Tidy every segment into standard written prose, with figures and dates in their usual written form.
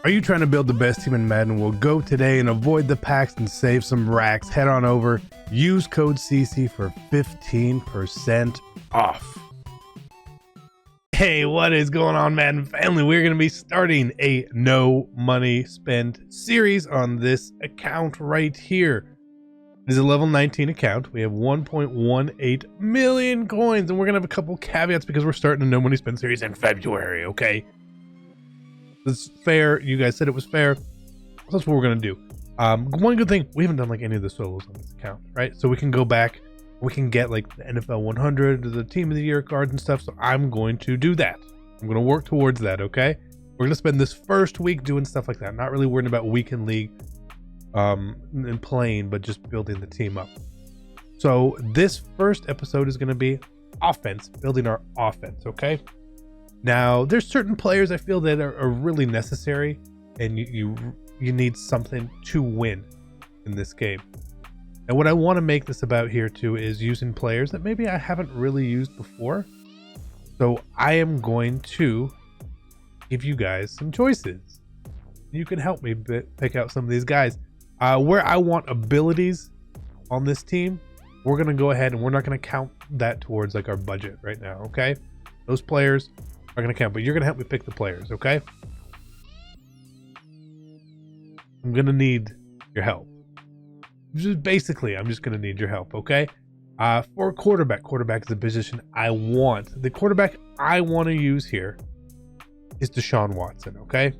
Are you trying to build the best team in Madden? Well, go today and avoid the packs and save some racks. Head on over, use code CC for 15% off. Hey, what is going on, Madden family? We're going to be starting a no money spent series on this account right here. It is a level 19 account. We have 1.18 million coins, and we're going to have a couple caveats because we're starting a no money spent series in February, okay? It's fair. You guys said it was fair. That's what we're going to do. One good thing, we haven't done like any of the solos on this account, right? So we can go back, we can get like the NFL 100, the team of the year cards and stuff. So I'm going to do that. I'm going to work towards that, okay? We're going to spend this first week doing stuff like that. Not really worrying about weekend league and playing, but just building the team up. So this first episode is going to be offense, building our offense, okay? Now, there's certain players I feel that are really necessary, and you need something to win in this game. And what I want to make this about here too is using players that maybe I haven't really used before. So I am going to give you guys some choices. You can help me pick out some of these guys. Where I want abilities on this team, we're going to go ahead and we're not going to count that towards like our budget right now, okay? Those players are going to count, but you're going to help me pick the players, okay? I'm going to need your help. Just basically, I'm just going to need your help, okay? For quarterback is a position I want. The quarterback I want to use here is Deshaun Watson, okay?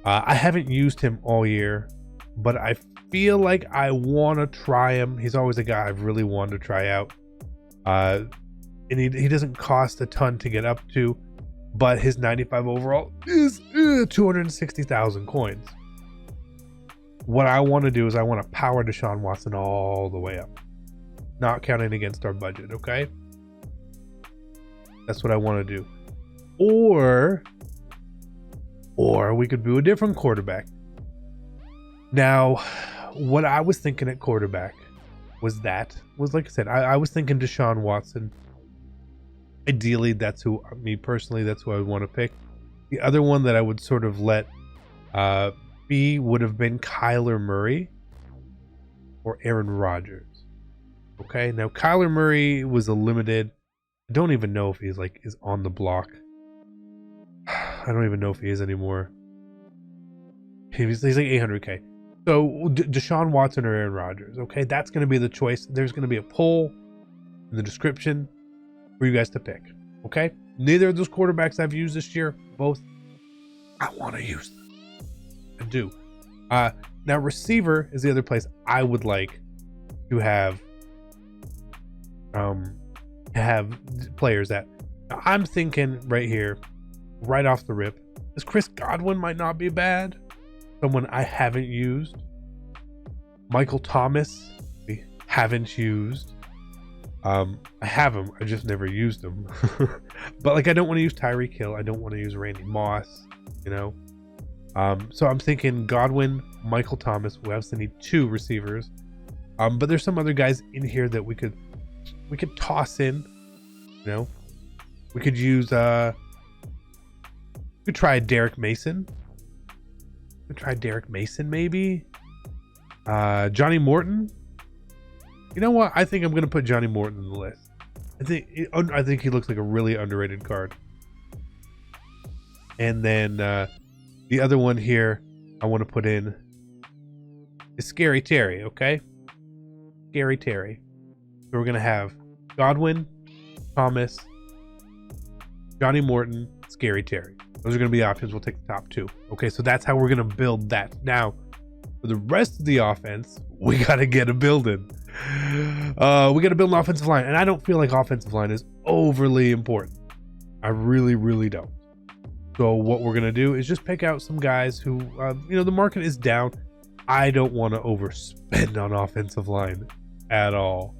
I haven't used him all year, but I feel like I want to try him. He's always a guy I've really wanted to try out. And he doesn't cost a ton to get up to, but his 95 overall is 260,000 coins. What I want to do is I want to power Deshaun Watson all the way up, not counting against our budget, okay? That's what I want to do. Or we could do a different quarterback. Now, what I was thinking at quarterback was like I said, I was thinking Deshaun Watson. Ideally, that's who, me personally, that's who I would want to pick. The other one that I would sort of let be would have been Kyler Murray or Aaron Rodgers. Okay, now Kyler Murray was a limited. I don't even know if he's is on the block. I don't even know if he is anymore. He's like 800k. So Deshaun Watson or Aaron Rodgers. Okay, that's going to be the choice. There's going to be a poll in the description for you guys to pick. Okay, neither of those quarterbacks I've used this year. Both I want to use them. I do. Now receiver is the other place I would like to have players that I'm thinking right here, right off the rip. This Chris Godwin might not be bad. Someone I haven't used. Michael Thomas, we haven't used. I have him, I just never used him. But like, I don't want to use Tyreek Hill. I don't want to use Randy Moss, you know. So I'm thinking Godwin, Michael Thomas. We obviously need 2 receivers. But there's some other guys in here that we could toss in. You know, we could use we could try Derek Mason. Maybe. Johnny Morton. You know what? I think I'm gonna put Johnny Morton on the list. I think he looks like a really underrated card. And then the other one here I want to put in is Scary Terry, okay? Scary Terry. So we're going to have Godwin, Thomas, Johnny Morton, Scary Terry. Those are going to be options. We'll take the top 2. Okay, so that's how we're going to build that. Now, for the rest of the offense, we got to get a building. We got to build an offensive line. And I don't feel like offensive line is overly important. I really, really don't. So what we're going to do is just pick out some guys who, you know, the market is down. I don't want to overspend on offensive line at all.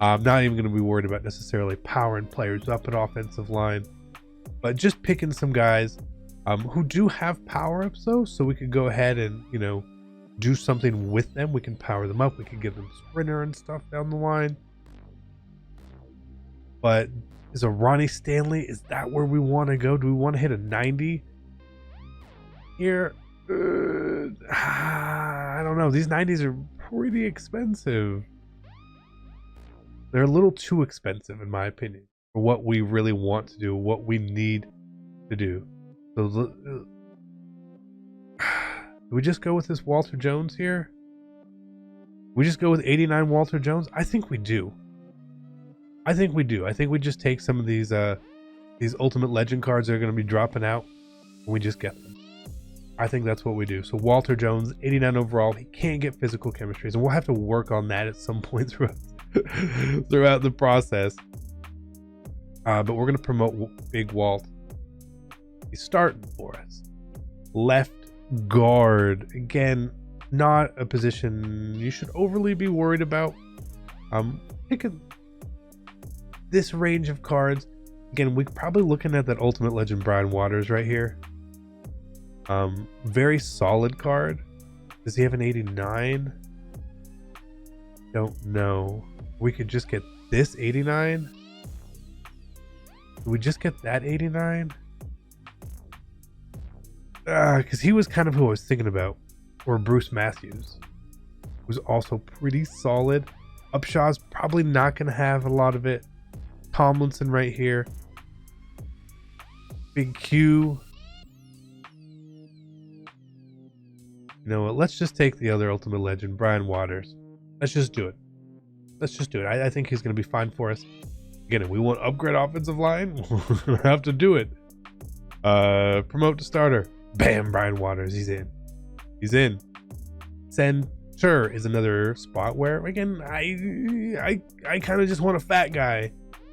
I'm not even going to be worried about necessarily powering players up at offensive line, but just picking some guys who do have power-ups though, so we could go ahead and, you know, do something with them. We can power them up. We can give them sprinter and stuff down the line. But is a Ronnie Stanley, is that where we want to go? Do we want to hit a 90? here. I don't know. These 90s are pretty expensive. They're a little too expensive, in my opinion, for what we really want to do, what we need to do. So, do we just go with this Walter Jones here? We just go with 89 Walter Jones? I think we do. I think we we just take some of these Ultimate Legend cards that are going to be dropping out, and we just get them. I think that's what we do. So Walter Jones, 89 overall. He can't get physical chemistries, and we'll have to work on that at some point throughout the process. But we're going to promote Big Walt. He's starting for us. Left guard. Again, not a position you should overly be worried about. Pick this range of cards. Again, we're probably looking at that Ultimate Legend Brian Waters right here. Very solid card. Does he have an 89? Don't know. We could just get this 89. Did we just get that 89? Because he was kind of who I was thinking about. Or Bruce Matthews, who's also pretty solid. Upshaw's probably not going to have a lot of it. Tomlinson right here. Big Q. You know what? Let's just take the other Ultimate Legend, Brian Waters. Let's just do it. I think he's going to be fine for us. Again, if we want upgrade offensive line, we'll have to do it. Promote to starter. Bam, Brian Waters. He's in. Center is another spot where, again, I kind of just want a fat guy.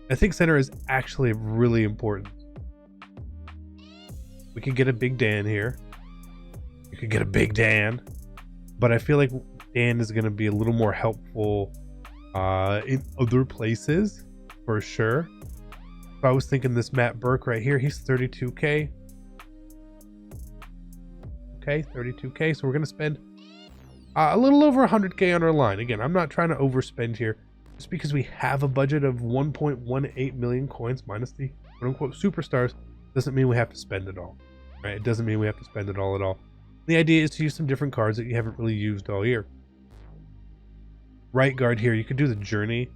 I think center is actually really important. We could get a Big Dan here. You could get a Big Dan, but I feel like Dan is going to be a little more helpful in other places for sure. So I was thinking this Matt Burke right here. He's 32k. Okay, 32k. So we're going to spend a little over 100k on our line. Again, I'm not trying to overspend here. Just because we have a budget of 1.18 million coins minus the quote-unquote superstars doesn't mean we have to spend it all. Right? It doesn't mean we have to spend it all at all. The idea is to use some different cards that you haven't really used all year. Right guard here, you could do the journey.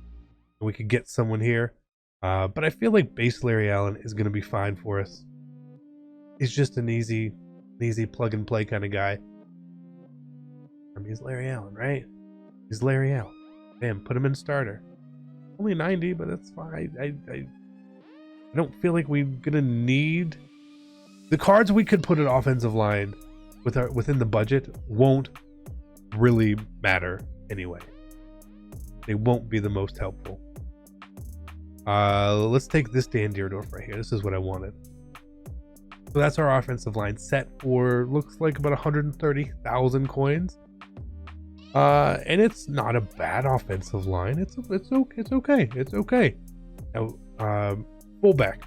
We could get someone here. But I feel like base Larry Allen is going to be fine for us. He's just an easy plug and play kind of guy. I mean, he's Larry Allen, right? He's Larry Allen. Bam, put him in starter. Only 90, but that's fine. I don't feel like we're gonna need the cards we could put at offensive line within the budget won't really matter anyway. They won't be the most helpful. Let's take this Dan Deerdorf right here. This is what I wanted. So that's our offensive line set for looks like about 130,000 coins. And it's not a bad offensive line. It's okay. Now, fullback.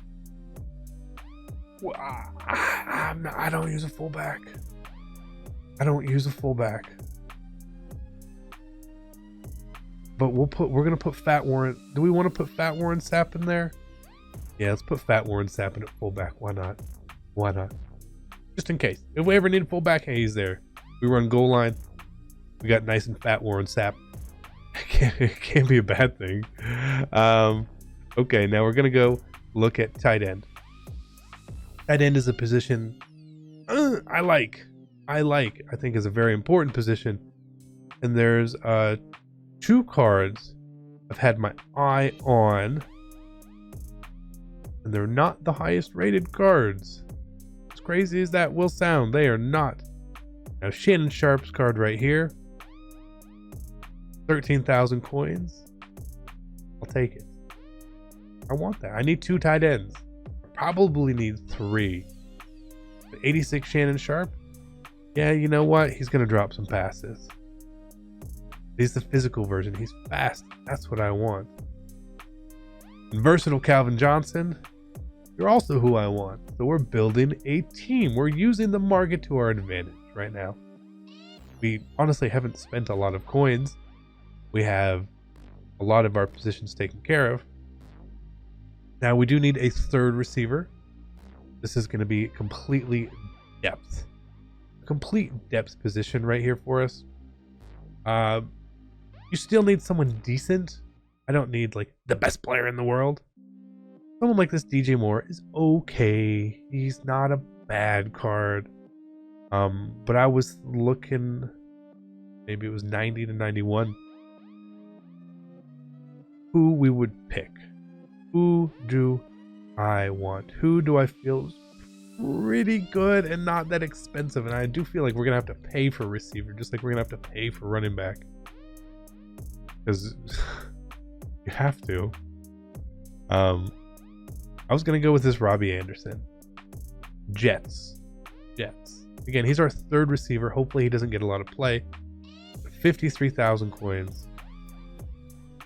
I don't use a fullback. But we're gonna put Fat Warren. Do we want to put Fat Warren Sapp in there? Yeah, let's put Fat Warren Sapp in at fullback. Why not? Just in case. If we ever need a fullback, hey, he's there. We run goal line. We got nice and fat Warren Sapp. It can't be a bad thing. Okay, now we're gonna go look at tight end. Tight end is a position I think is a very important position. And there's two cards I've had my eye on, and they're not the highest rated cards. As crazy as that will sound, they are not. Now Shannon Sharp's card right here, 13,000 coins. I'll take it. I want that. I need two tight ends. I probably need three. The 86 Shannon Sharp. Yeah, you know what? He's gonna drop some passes. He's the physical version. He's fast. That's what I want. And versatile Calvin Johnson. You're also who I want. So we're building a team. We're using the market to our advantage right now. We honestly haven't spent a lot of coins. We have a lot of our positions taken care of. Now we do need a third receiver. This is going to be completely depth. complete depth position right here for us. You still need someone decent. I don't need like the best player in the world. Someone like this DJ Moore is okay. He's not a bad card. But I was looking, maybe it was 90 to 91. Who we would pick. Who do I want? Who do I feel is pretty good and not that expensive? And I do feel like we're going to have to pay for receiver, just like we're going to have to pay for running back. Because you have to. I was going to go with this Robbie Anderson. Jets. Again, he's our third receiver. Hopefully he doesn't get a lot of play. 53,000 coins.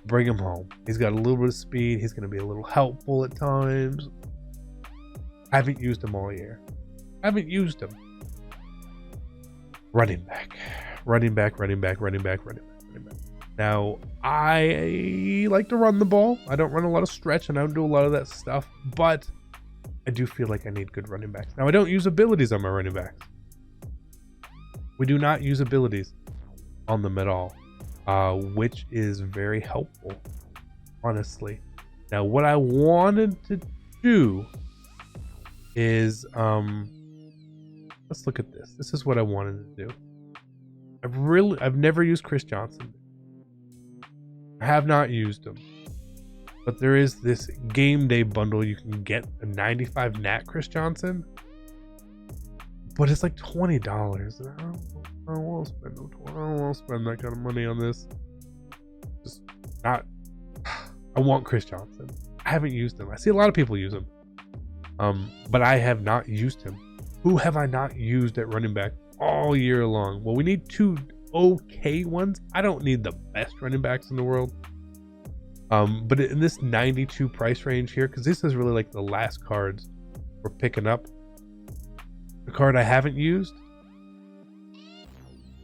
Bring him home. He's got a little bit of speed. He's going to be a little helpful at times. I haven't used him all year. Running back. Now, I like to run the ball. I don't run a lot of stretch and I don't do a lot of that stuff, but I do feel like I need good running backs. Now, I don't use abilities on my running backs. We do not use abilities on them at all, which is very helpful, honestly. Now, what I wanted to do is, let's look at this. This is what I wanted to do. I've never used Chris Johnson. I have not used him. But there is this game day bundle. You can get a 95 Nat Chris Johnson. But it's like $20. I don't want to spend that kind of money on this. Just not. I want Chris Johnson. I haven't used him. I see a lot of people use him. But I have not used him. Who have I not used at running back all year long? Well, we need two okay ones. I don't need the best running backs in the world. But in this 92 price range here, because this is really like the last cards we're picking up. The card I haven't used.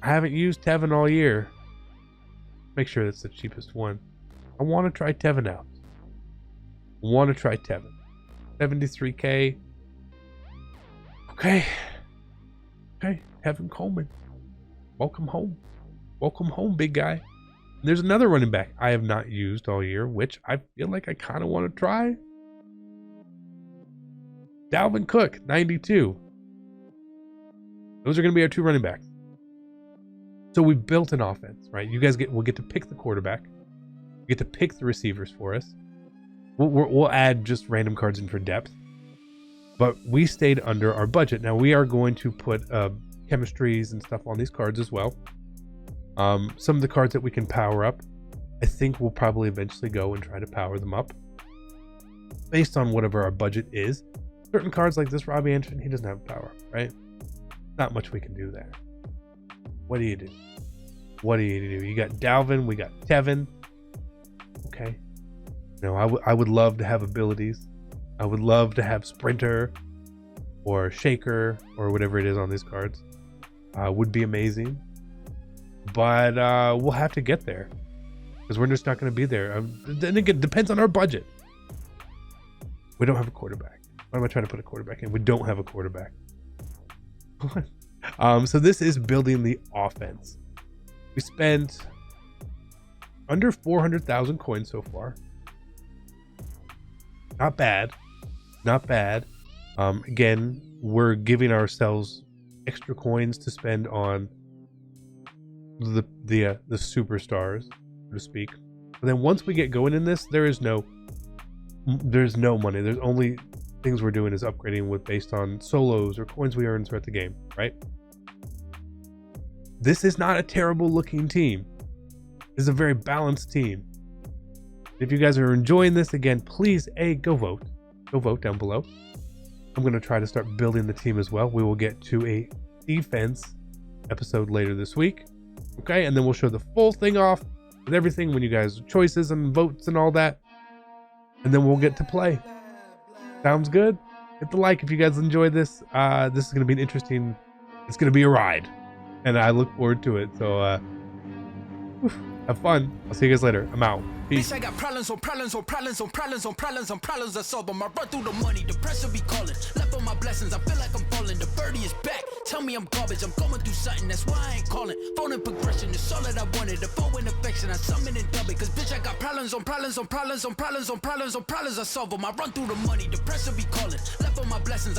I haven't used Tevin all year. Make sure that's the cheapest one. I want to try Tevin out. 73k. Okay, Tevin Coleman. Welcome home, big guy. And there's another running back I have not used all year, which I feel like I kind of want to try. Dalvin Cook, 92. Those are going to be our two running backs. So we've built an offense, right? You guys will get to pick the quarterback. You get to pick the receivers for us. We'll add just random cards in for depth. But we stayed under our budget. Now we are going to put chemistries and stuff on these cards as well. Some of the cards that we can power up, I think we'll probably eventually go and try to power them up based on whatever our budget is. Certain cards like this Robbie Anderson, he doesn't have power, right? Not much we can do there. What do you do? You got Dalvin, we got Tevin. Okay. No, I would love to have abilities. I would love to have Sprinter or Shaker or whatever it is on these cards. Would be amazing. But we'll have to get there because we're just not going to be there. Then again, it depends on our budget. We don't have a quarterback. Why am I trying to put a quarterback in? We don't have a quarterback. So this is building the offense. We spent under 400,000 coins so far. Not bad. Again, we're giving ourselves extra coins to spend on the superstars, so to speak. But then once we get going in this, there's no money. There's only things we're doing is upgrading based on solos or coins we earn throughout the game, right? This is not a terrible looking team. This is a very balanced team. If you guys are enjoying this, again, please, go vote. Go vote down below. I'm going to try to start building the team as well. We will get to a defense episode later this week. Okay, and then we'll show the full thing off with everything when you guys choices and votes and all that. And then we'll get to play. Sounds good? Hit the like if you guys enjoy this. This is going to be it's going to be a ride. And I look forward to it. So, Have fun. I'll see you guys later. I'm out. Peace. Bitch, I got problems on problems on problems on problems on problems on problems. I solve them. I run through the money. The pressure be calling. Left on my blessings. I feel like I'm falling. The birdie is back. Tell me I'm garbage. I'm going through something. That's why I ain't calling. Phone and progression is all that I wanted. The phone and affection. I summon and dub it. Cause bitch, I got problems on problems on problems on problems on problems on problems. I solve them. I run through the money. The pressure be calling. Left on my blessings. I